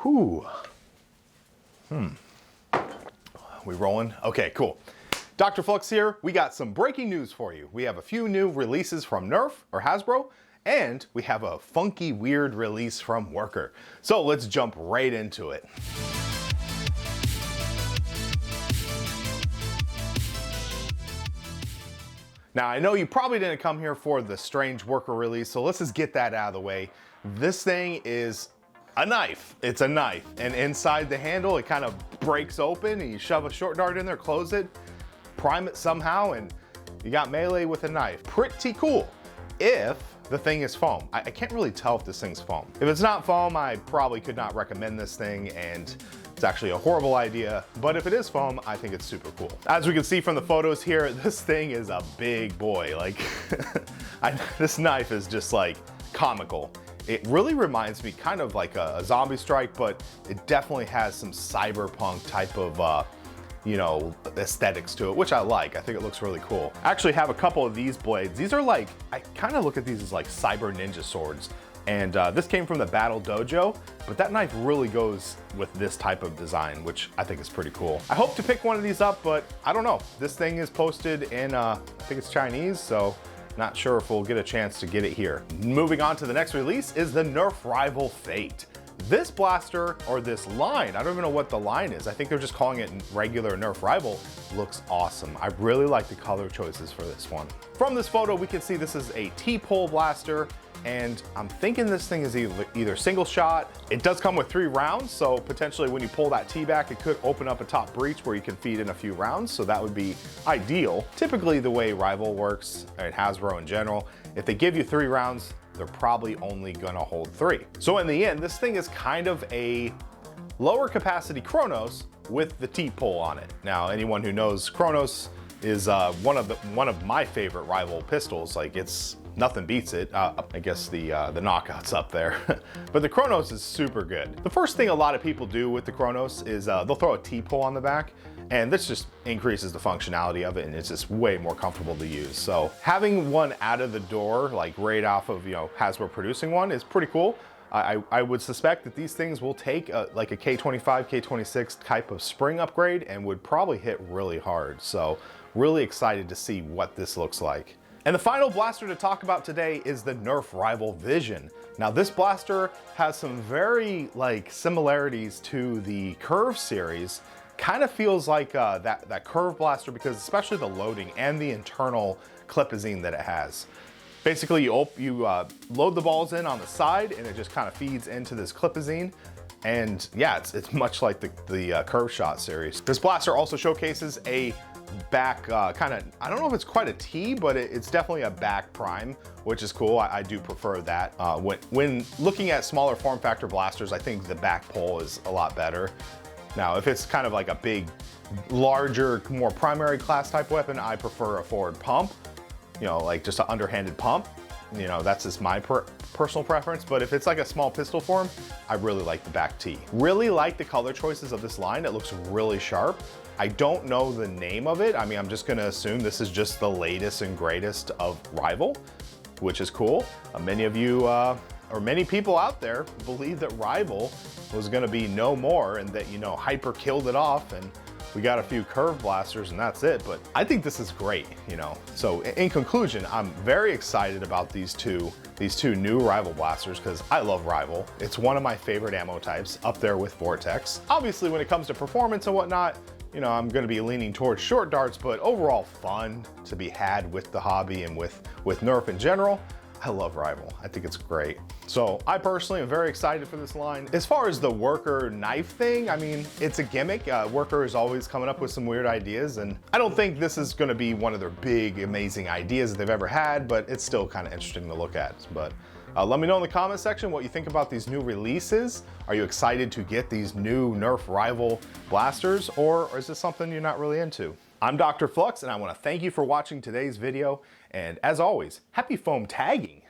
Whew. We rolling? Okay, cool. DrFlux here. We got some breaking news for you. We have a few new releases from Nerf or Hasbro, and we have a funky, weird release from Worker. So let's jump right into it. Now, I know you probably didn't come here for the strange Worker release, so let's just get that out of the way. This thing is a knife. It's a knife, and inside the handle, it kind of breaks open, and you shove a short dart in there, close it, prime it somehow, and you got melee with a knife. Pretty cool, if the thing is foam. I can't really tell if this thing's foam. If it's not foam, I probably could not recommend this thing, and it's actually a horrible idea, but if it is foam, I think it's super cool. As we can see from the photos here, this thing is a big boy. Like, this knife is just like comical. It really reminds me kind of like a zombie strike, but it definitely has some cyberpunk type of, you know, aesthetics to it, which I like. I think it looks really cool. I actually have a couple of these blades. These are like, I kind of look at these as like cyber ninja swords. And this came from the Battle Dojo, but that knife really goes with this type of design, which I think is pretty cool. I hope to pick one of these up, but I don't know. This thing is posted in, I think it's Chinese, so not sure if we'll get a chance to get it here. Moving on to the next release is the Nerf Rival Fate. This blaster, or this line, I don't even know what the line is. I think they're just calling it regular Nerf Rival. Looks awesome. I really like the color choices for this one. From this photo, we can see this is a T-pole blaster, and I'm thinking this thing is either single shot. It does come with 3 rounds, so potentially when you pull that T back, it could open up a top breech where you can feed in a few rounds, so that would be ideal. Typically the way Rival works, and Hasbro in general, if they give you 3 rounds, they're probably only gonna hold 3. So in the end, this thing is kind of a lower capacity Chronos with the T-pole on it. Now, anyone who knows Chronos is one of my favorite Rival pistols. Like, it's nothing beats it. I guess the knockout's up there. But the Chronos is super good. The first thing a lot of people do with the Chronos is they'll throw a T-pole on the back, and this just increases the functionality of it, and it's just way more comfortable to use. So having one out of the door, like right off of, you know, Hasbro producing one, is pretty cool. I would suspect that these things will take like a K25, K26 type of spring upgrade and would probably hit really hard. So really excited to see what this looks like. And the final blaster to talk about today is the Nerf Rival Vision. Now, this blaster has some very like similarities to the Curve series. Kind of feels like that Curve blaster, because especially the loading and the internal clipazine that it has. Basically, you load the balls in on the side, and it just kind of feeds into this clipazine. And yeah, it's much like the Curve Shot series. This blaster also showcases a back kind of, I don't know if it's quite a T, but it's definitely a back prime, which is cool. I do prefer that. When looking at smaller form factor blasters, I think the back pull is a lot better. Now, if it's kind of like a big, larger, more primary class type weapon, I prefer a forward pump, you know, like just an underhanded pump. You know, that's just my personal preference. But if it's like a small pistol form, I really like the back T. Really like the color choices of this line. It looks really sharp. I don't know the name of it. I mean, I'm just gonna assume this is just the latest and greatest of Rival, which is cool. Many of you, or many people out there, believe that Rival was gonna be no more, and that, you know, Hyper killed it off, and we got a few curve blasters and that's it. But I think this is great, you know. So in conclusion, I'm very excited about these two new Rival blasters, because I love Rival. It's one of my favorite ammo types, up there with Vortex. Obviously, when it comes to performance and whatnot, you know, I'm gonna be leaning towards short darts, but overall fun to be had with the hobby and with Nerf in general. I love Rival. I think it's great. So I personally am very excited for this line. As far as the Worker knife thing, I mean, it's a gimmick. Worker is always coming up with some weird ideas, and I don't think this is gonna be one of their big, amazing ideas that they've ever had, but it's still kind of interesting to look at. But let me know in the comment section what you think about these new releases. Are you excited to get these new Nerf Rival blasters, or is this something you're not really into? I'm DrFlux, and I want to thank you for watching today's video. And as always, happy foam tagging.